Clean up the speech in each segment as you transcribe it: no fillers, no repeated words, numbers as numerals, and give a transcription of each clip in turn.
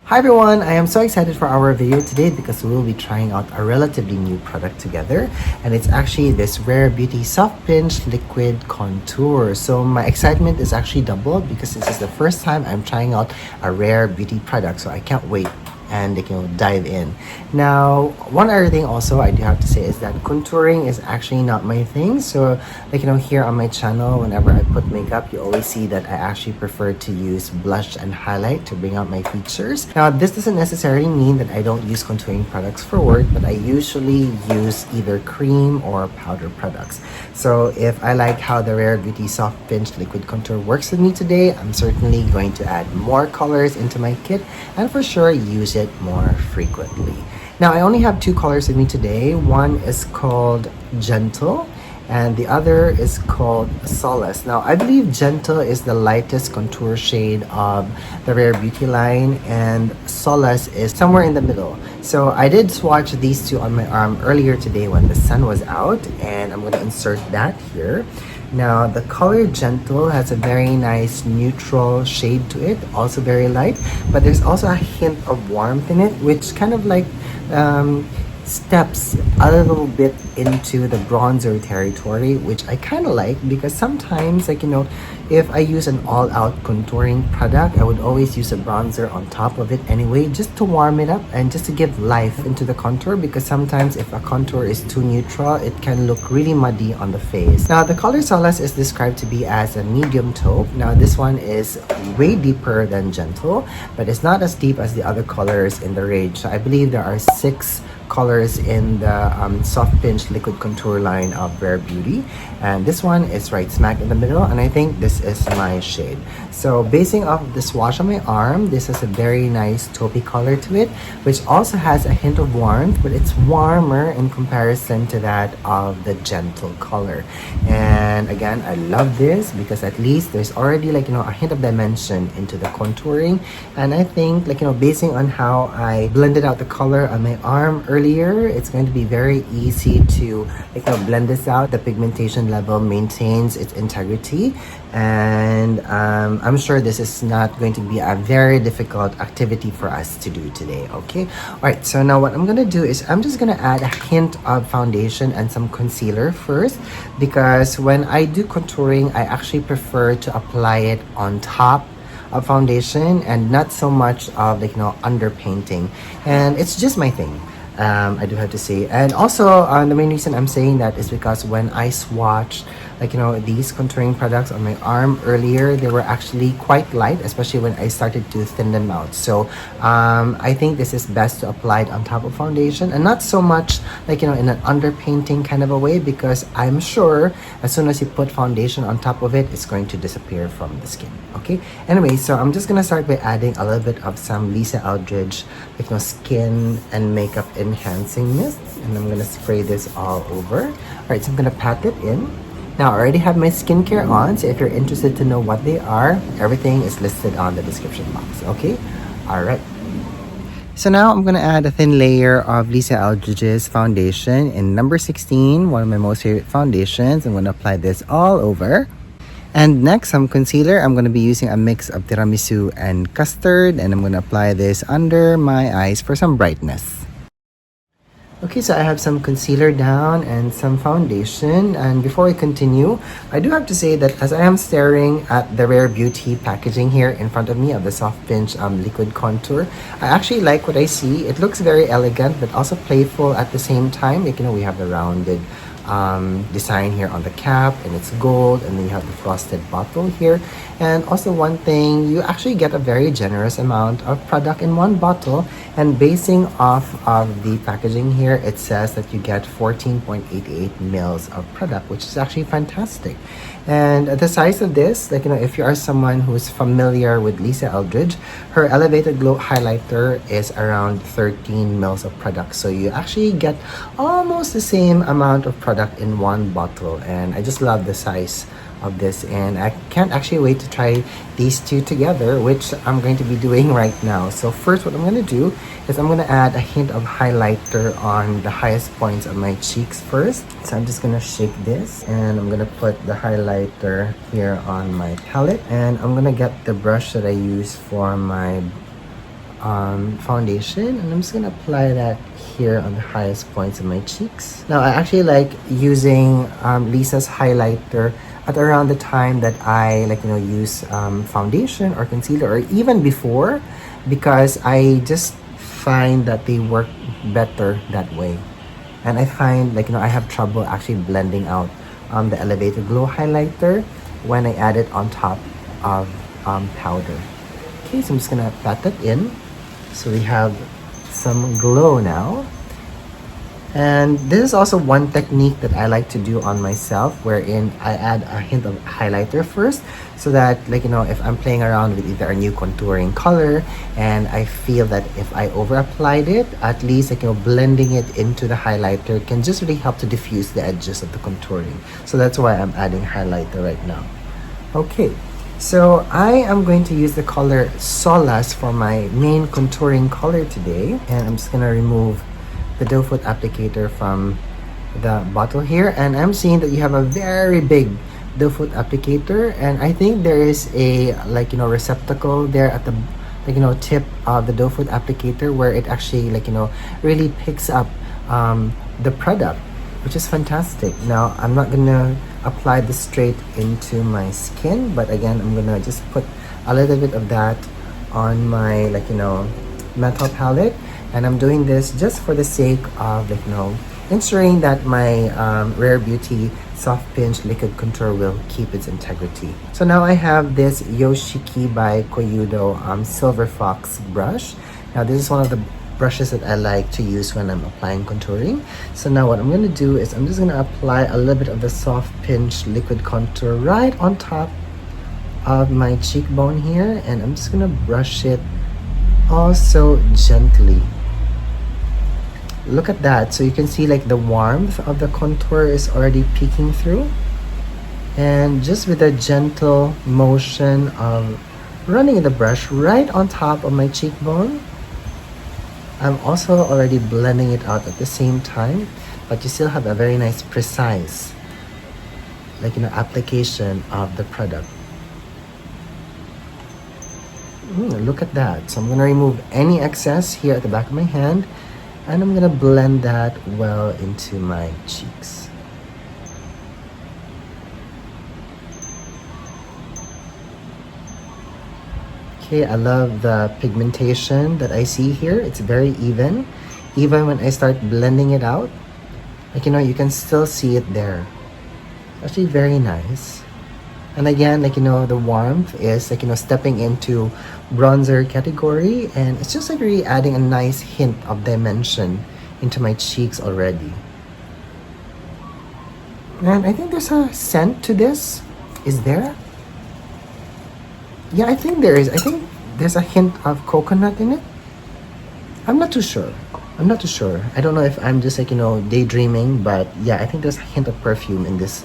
Hi everyone, I am so excited for our video today because we will be trying out a relatively new product together, and it's actually this Rare Beauty Soft Pinch Liquid Contour. So my excitement is actually doubled because this is the first time I'm trying out a Rare Beauty product, so I can't wait and dive in. Now, one other thing also I do have to say is that contouring is actually not my thing. So here on my channel, whenever I put makeup, you always see that I actually prefer to use blush and highlight to bring out my features. Now, this doesn't necessarily mean that I don't use contouring products for work, but I usually use either cream or powder products. So if I like how the Rare Beauty Soft Pinch Liquid Contour works with me today, I'm certainly going to add more colors into my kit and for sure use it more frequently. Now, I only have two colors with me today. One is called Gentle and the other is called Solace. Now, I believe Gentle is the lightest contour shade of the Rare Beauty line and Solace is somewhere in the middle. So I did swatch these two on my arm earlier today when the sun was out, and I'm going to insert that here. Now, the color Gentle has a very nice neutral shade to it, also very light, but there's also a hint of warmth in it, which kind of steps a little bit into the bronzer territory, which I kind of like because sometimes if I use an all-out contouring product, I would always use a bronzer on top of it anyway, just to warm it up and just to give life into the contour, because sometimes if a contour is too neutral, it can look really muddy on the face. Now, the color Solace is described to be as a medium taupe. Now, this one is way deeper than Gentle, but it's not as deep as the other colors in the range. So I believe there are 6 colors in the Soft Pinch Liquid Contour line of Rare Beauty, and this one is right smack in the middle, and I think this is my shade. So basing off of the swatch on my arm, this has a very nice taupey color to it, which also has a hint of warmth, but it's warmer in comparison to that of the Gentle color. And again, I love this because at least there's already a hint of dimension into the contouring, and I think basing on how I blended out the color on my arm earlier, it's going to be very easy to blend this out. The pigmentation level maintains its integrity, and I'm sure this is not going to be a very difficult activity for us to do today. Okay, all right, so now what I'm gonna do is I'm just gonna add a hint of foundation and some concealer first, because when I do contouring, I actually prefer to apply it on top of foundation and not so much of underpainting, and it's just my thing. I do have to say. And also, the main reason I'm saying that is because when I swatched these contouring products on my arm earlier, they were actually quite light, especially when I started to thin them out. So I think this is best to apply it on top of foundation and not so much in an underpainting kind of a way, because I'm sure as soon as you put foundation on top of it, it's going to disappear from the skin. Okay, anyway, so I'm just gonna start by adding a little bit of some Lisa Eldridge skin and makeup enhancing mist, and I'm gonna spray this all over. All right, so I'm gonna pat it in. Now, I already have my skincare on, so if you're interested to know what they are, everything is listed on the description box. Okay, all right. So now I'm gonna add a thin layer of Lisa Eldridge's foundation in number 16, one of my most favorite foundations. I'm gonna apply this all over. And next, some concealer. I'm going to be using a mix of tiramisu and custard, and I'm going to apply this under my eyes for some brightness. Okay, so I have some concealer down and some foundation, and before I continue, I do have to say that as I am staring at the Rare Beauty packaging here in front of me of the Soft Pinch Liquid Contour, I actually like what I see. It looks very elegant but also playful at the same time. We have the rounded design here on the cap, and it's gold, and then you have the frosted bottle here. And also, one thing, you actually get a very generous amount of product in one bottle, and basing off of the packaging here, it says that you get 14.88 mils of product, which is actually fantastic. And the size of this, if you are someone who's familiar with Lisa Eldridge, her Elevated Glow highlighter is around 13 mils of product, so you actually get almost the same amount of product in one bottle, and I just love the size of this, and I can't actually wait to try these two together, which I'm going to be doing right now. So first, what I'm going to do is I'm going to add a hint of highlighter on the highest points of my cheeks first. So I'm just going to shake this, and I'm going to put the highlighter here on my palette, and I'm going to get the brush that I use for my foundation, and I'm just gonna apply that here on the highest points of my cheeks. Now I actually like using Lisa's highlighter at around the time that I use foundation or concealer, or even before, because I just find that they work better that way. And I find I have trouble actually blending out the Elevated Glow highlighter when I add it on top of powder. Okay, so I'm just gonna pat that in. So we have some glow now. And this is also one technique that I like to do on myself, wherein I add a hint of highlighter first, so that if I'm playing around with either a new contouring color and I feel that if I over applied it, at least blending it into the highlighter can just really help to diffuse the edges of the contouring. So that's why I'm adding highlighter right now. Okay, so I am going to use the color Solace for my main contouring color today, and I'm just gonna remove the doe foot applicator from the bottle here, and I'm seeing that you have a very big doe foot applicator, and I think there is a receptacle there at the tip of the doe foot applicator where it actually really picks up the product, which is fantastic. Now I'm not gonna apply this straight into my skin, but again I'm gonna just put a little bit of that on my metal palette. And I'm doing this just for the sake of ensuring that my Rare Beauty Soft Pinch Liquid Contour will keep its integrity. So now I have this Yoshiki by Koyudo Silver Fox brush. Now this is one of the brushes that I like to use when I'm applying contouring. So now what I'm going to do is I'm just going to apply a little bit of the Soft Pinch Liquid Contour right on top of my cheekbone here, and I'm just going to brush it also gently. Look at that. So you can see the warmth of the contour is already peeking through, and just with a gentle motion of running the brush right on top of my cheekbone, I'm also already blending it out at the same time, but you still have a very nice precise application of the product. Look at that. So I'm going to remove any excess here at the back of my hand, and I'm going to blend that well into my cheeks. Okay, I love the pigmentation that I see here. It's very even. Even when I start blending it out, you can still see it there. Actually very nice. And again, the warmth is stepping into bronzer category, and it's just really adding a nice hint of dimension into my cheeks already. And I think there's a scent to this. Is there? Yeah, I think there is. I think there's a hint of coconut in it. I'm not too sure. I don't know if I'm just daydreaming, but yeah, I think there's a hint of perfume in this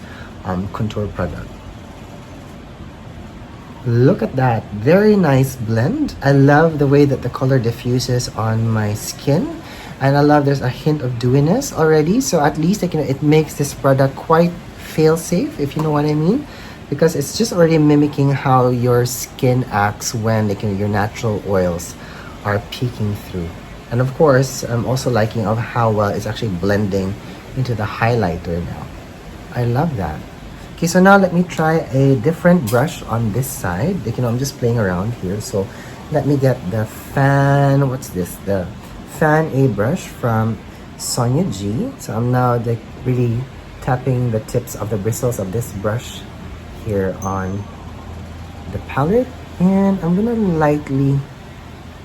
contour product. Look at that, very nice blend. I love the way that the color diffuses on my skin, and I love there's a hint of dewiness already. So at least it makes this product quite fail safe, if you know what I mean, because it's just already mimicking how your skin acts when your natural oils are peeking through. And of course, I'm also liking of how well it's actually blending into the highlighter now. I love that. Okay, so now let me try a different brush on this side. I'm just playing around here. So let me get the fan, what's this? The Fan A brush from Sonia G. So I'm now really tapping the tips of the bristles of this brush here on the palette. And I'm gonna lightly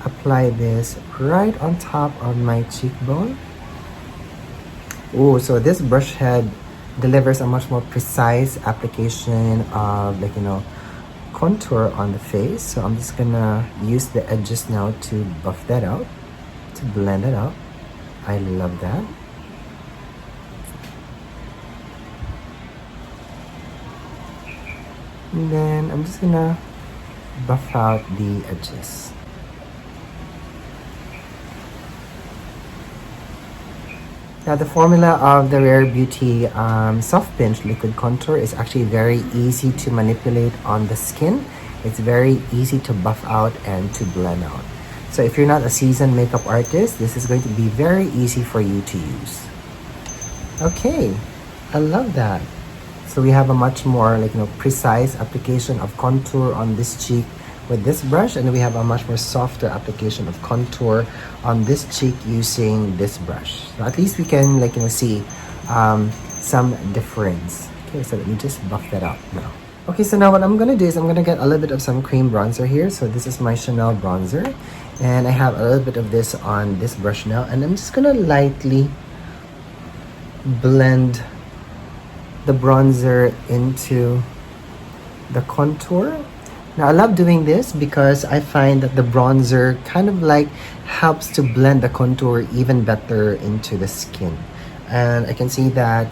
apply this right on top of my cheekbone. Oh, so this brush head delivers a much more precise application of contour on the face. So I'm just gonna use the edges now to buff that out, to blend it out. I love that. And then I'm just gonna buff out the edges. Now the formula of the Rare Beauty Soft Pinch Liquid Contour is actually very easy to manipulate on the skin. It's very easy to buff out and to blend out. So if you're not a seasoned makeup artist, this is going to be very easy for you to use. Okay, I love that. So we have a much more precise application of contour on this cheek with this brush, and we have a much more softer application of contour on this cheek using this brush. So at least we can see some difference. Okay, so let me just buff that out now. Okay, so now what I'm gonna do is I'm gonna get a little bit of some cream bronzer here. So this is my Chanel bronzer, and I have a little bit of this on this brush now, and I'm just gonna lightly blend the bronzer into the contour. Now I love doing this because I find that the bronzer kind of helps to blend the contour even better into the skin, and I can see that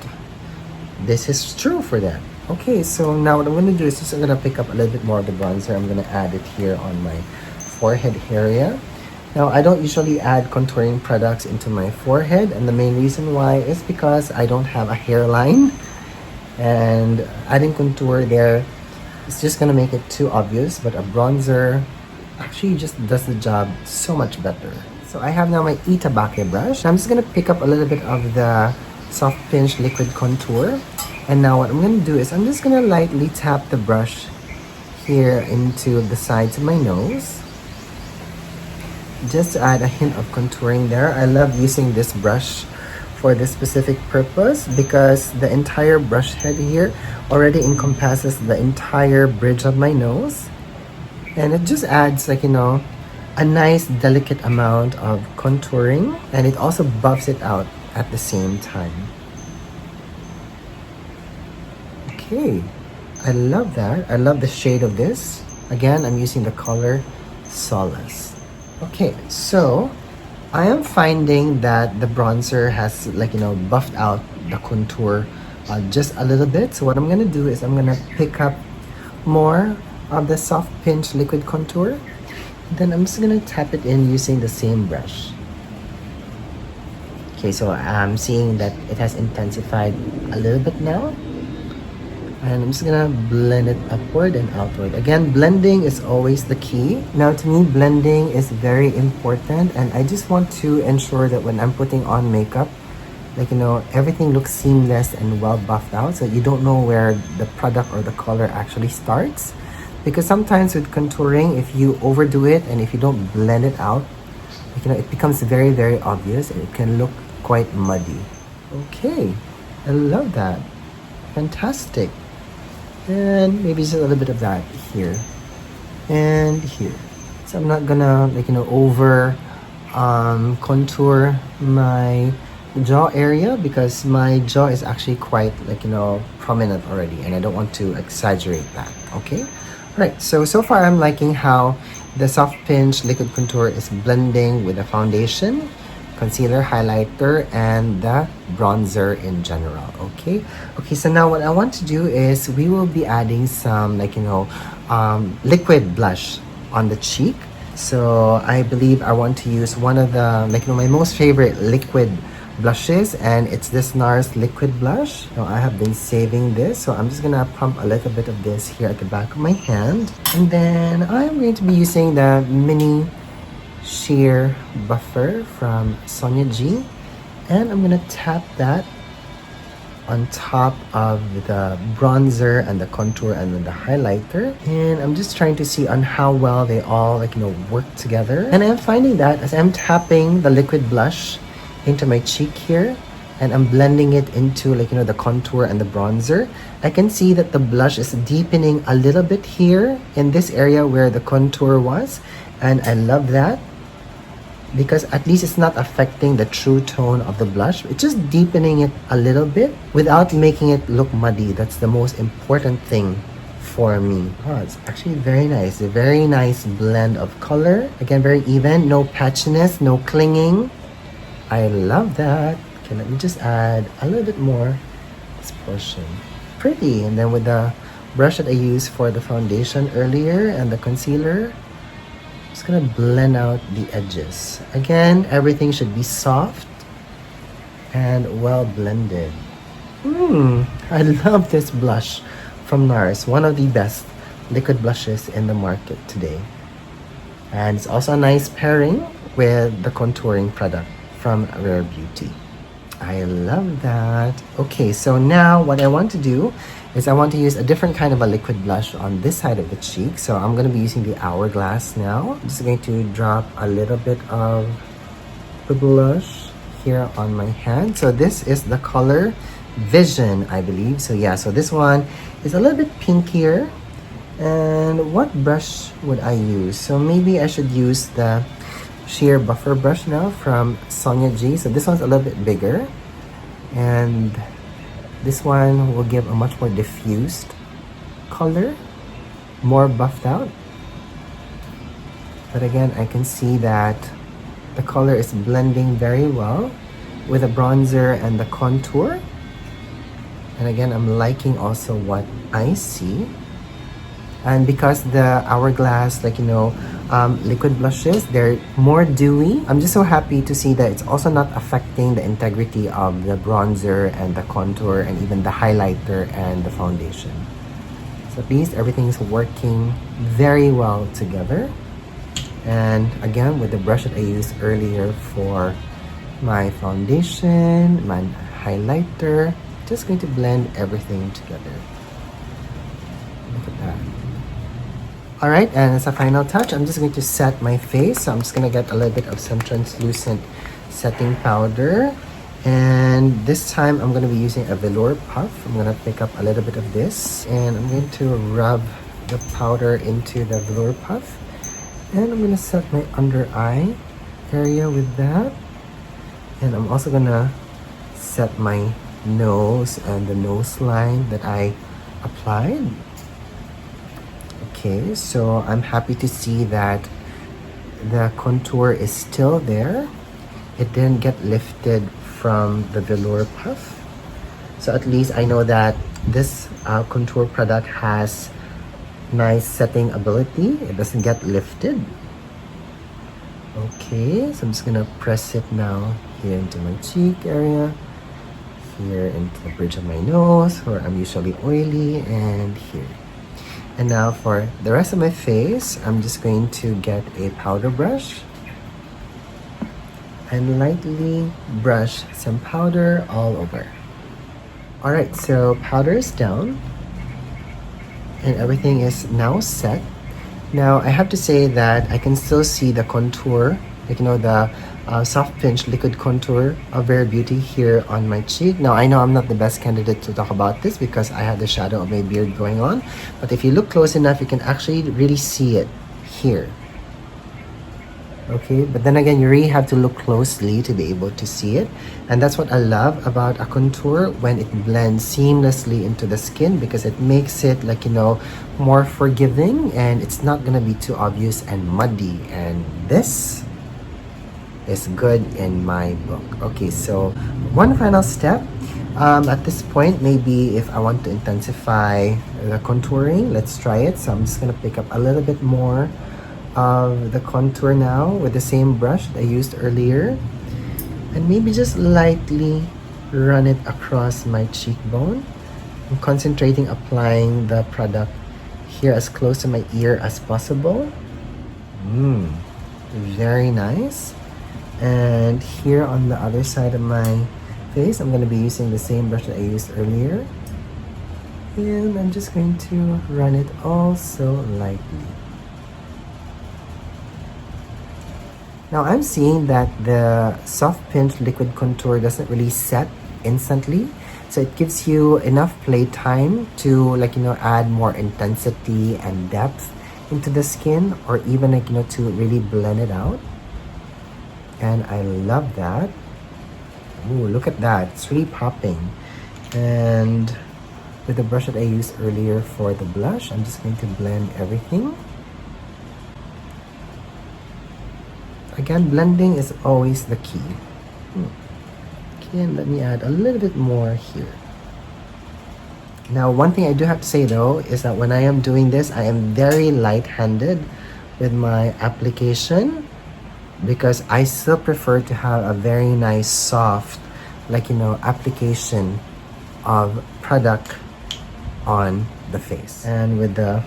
this is true for that. Okay, so now what I'm going to do is I'm going to pick up a little bit more of the bronzer. I'm going to add it here on my forehead area. Now I don't usually add contouring products into my forehead, and the main reason why is because I don't have a hairline, and adding contour there is just gonna make it too obvious, but a bronzer actually just does the job so much better. So I have now my Itabake brush. I'm just gonna pick up a little bit of the soft pinch liquid contour, and now what I'm gonna do is I'm just gonna lightly tap the brush here into the sides of my nose, just to add a hint of contouring there. I love using this brush for this specific purpose because the entire brush head here already encompasses the entire bridge of my nose, and it just adds a nice delicate amount of contouring, and it also buffs it out at the same time. Okay, I love that. I love the shade of this. Again, I'm using the color Solace. Okay, so I am finding that the bronzer has buffed out the contour just a little bit. So what I'm gonna do is I'm gonna pick up more of the soft pinch liquid contour. Then I'm just gonna tap it in using the same brush. Okay, so I'm seeing that it has intensified a little bit now. And I'm just gonna blend it upward and outward. Again, blending is always the key. Now to me, blending is very important, and I just want to ensure that when I'm putting on makeup, everything looks seamless and well buffed out, so you don't know where the product or the color actually starts. Because sometimes with contouring, if you overdo it and if you don't blend it out, it becomes very, very obvious, and it can look quite muddy. Okay, I love that. Fantastic. And maybe just a little bit of that here and here. So I'm not gonna over contour my jaw area because my jaw is actually quite prominent already, and I don't want to exaggerate that. Okay, all right, so far I'm liking how the soft pinch liquid contour is blending with the foundation, concealer, highlighter, and the bronzer in general. Okay, so now what I want to do is we will be adding some liquid blush on the cheek. So I believe I want to use one of the my most favorite liquid blushes, and it's this NARS liquid blush. Now I have been saving this, so I'm just gonna pump a little bit of this here at the back of my hand, and then I'm going to be using the mini sheer buffer from Sonia G, and I'm gonna tap that on top of the bronzer and the contour and then the highlighter, and I'm just trying to see on how well they all work together. And I'm finding that as I'm tapping the liquid blush into my cheek here and I'm blending it into the contour and the bronzer, I can see that the blush is deepening a little bit here in this area where the contour was, and I love that because at least it's not affecting the true tone of the blush. It's just deepening it a little bit without making it look muddy. That's the most important thing for me. Oh, it's actually very nice. A very nice blend of color. Again, very even, no patchiness, no clinging. I love that. Okay, let me just add a little bit more this portion. Pretty. And then with the brush that I used for the foundation earlier and the concealer, just gonna blend out the edges. Again, everything should be soft and well blended. I love this blush from NARS. One of the best liquid blushes in the market today. And it's also a nice pairing with the contouring product from Rare Beauty. I love that. Okay, so now what I want to do is I want to use a different kind of a liquid blush on this side of the cheek. So I'm going to be using the Hourglass now. I'm just going to drop a little bit of the blush here on my hand. So this is the color Vision, I believe. So yeah, so this one is a little bit pinkier. And what brush would I use? So maybe I should use the sheer buffer brush now from Sonia G. So this one's a little bit bigger, and this one will give a much more diffused color, more buffed out. But again, I can see that the color is blending very well with the bronzer and the contour. And again, I'm liking also what I see. And because the Hourglass, liquid blushes, they're more dewy. I'm just so happy to see that it's also not affecting the integrity of the bronzer and the contour and even the highlighter and the foundation. So at least everything's working very well together. And again, with the brush that I used earlier for my foundation, my highlighter, just going to blend everything together. Look at that. Alright, and as a final touch, I'm just going to set my face. So I'm just going to get a little bit of some translucent setting powder. And this time, I'm going to be using a velour puff. I'm going to pick up a little bit of this. And I'm going to rub the powder into the velour puff. And I'm going to set my under eye area with that. And I'm also going to set my nose and the nose line that I applied. Okay, so I'm happy to see that the contour is still there. It didn't get lifted from the velour puff. So at least I know that this contour product has nice setting ability. It doesn't get lifted. Okay, so I'm just gonna press it now here into my cheek area, here into the bridge of my nose where I'm usually oily, and here. And now for the rest of my face, I'm just going to get a powder brush and lightly brush some powder all over. Alright, so powder is down and everything is now set. Now I have to say that I can still see the contour, the soft pinch liquid contour of Rare Beauty here on my cheek. Now I know I'm not the best candidate to talk about this because I have the shadow of my beard going on, but if you look close enough, you can actually really see it here. Okay, but then again, you really have to look closely to be able to see it. And that's what I love about a contour, when it blends seamlessly into the skin, because it makes it more forgiving and it's not gonna be too obvious and muddy. And this is good in my book. Okay, so one final step. At this point, maybe if I want to intensify the contouring, let's try it. So I'm just gonna pick up a little bit more of the contour now with the same brush that I used earlier, and maybe just lightly run it across my cheekbone. I'm concentrating applying the product here as close to my ear as possible. Very nice. And here on the other side of my face, I'm going to be using the same brush that I used earlier, and I'm just going to run it also lightly. Now I'm seeing that the soft pinch liquid contour doesn't really set instantly, so it gives you enough play time to add more intensity and depth into the skin, or even to really blend it out. And I love that. Ooh, look at that, it's really popping. And with the brush that I used earlier for the blush, I'm just going to blend everything. Again, blending is always the key. Okay, and let me add a little bit more here. Now, one thing I do have to say though is that when I am doing this, I am very light-handed with my application, because I still prefer to have a very nice soft application of product on the face. And with the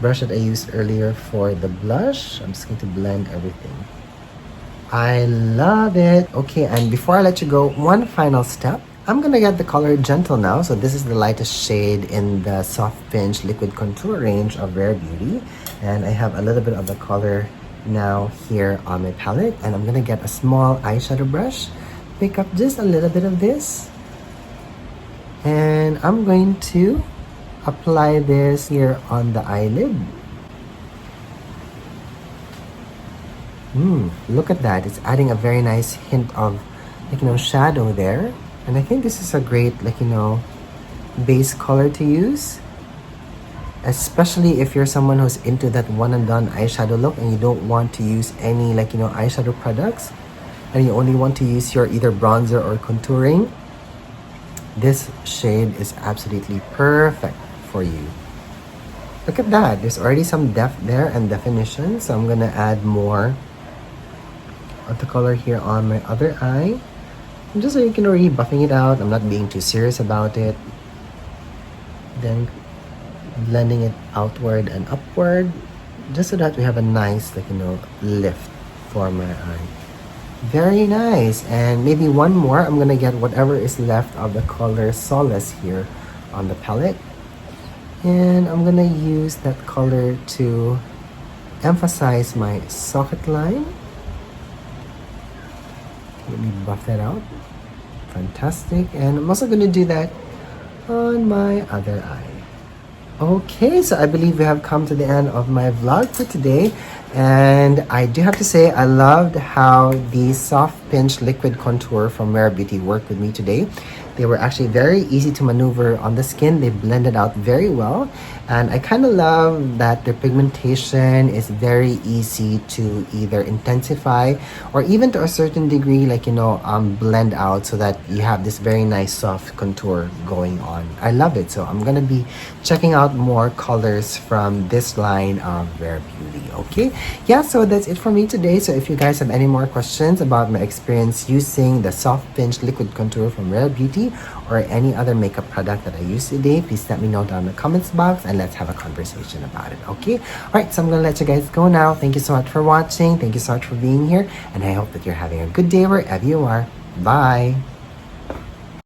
brush that I used earlier for the blush. I'm just going to blend everything. I love it. Okay, and before I let you go, one final step. I'm gonna get the color Gentle now. So this is the lightest shade in the Soft Pinch Liquid Contour range of Rare Beauty. And I have a little bit of the color now here on my palette. And I'm gonna get a small eyeshadow brush, pick up just a little bit of this. And I'm going to apply this here on the eyelid. Look at that. It's adding a very nice hint of, like, shadow there. And I think this is a great, base color to use. Especially if you're someone who's into that one and done eyeshadow look and you don't want to use any, eyeshadow products. And you only want to use your either bronzer or contouring. This shade is absolutely perfect for you. Look at that. There's already some depth there and definition. So I'm going to add more of the color here on my other eye. And just so you can already buffing it out. I'm not being too serious about it. Then blending it outward and upward. Just so that we have a nice, lift for my eye. Very nice. And maybe one more. I'm going to get whatever is left of the color Solace here on the palette. And I'm going to use that color to emphasize my socket line. Let me buff that out. Fantastic. And I'm also going to do that on my other eye. Okay, so I believe we have come to the end of my vlog for today. And I do have to say, I loved how the Soft Pinch Liquid Contour from Rare Beauty worked with me today. They were actually very easy to maneuver on the skin. They blended out very well. And I kind of love that their pigmentation is very easy to either intensify or even to a certain degree, blend out so that you have this very nice soft contour going on. I love it. So I'm going to be checking out more colors from this line of Rare Beauty. Okay. Yeah, so that's it for me today. So if you guys have any more questions about my experience using the Soft Pinch Liquid Contour from Rare Beauty or any other makeup product that I used today, please let me know down in the comments box and let's have a conversation about it. Okay. All right. So I'm going to let you guys go now. Thank you so much for watching. Thank you so much for being here. And I hope that you're having a good day wherever you are. Bye.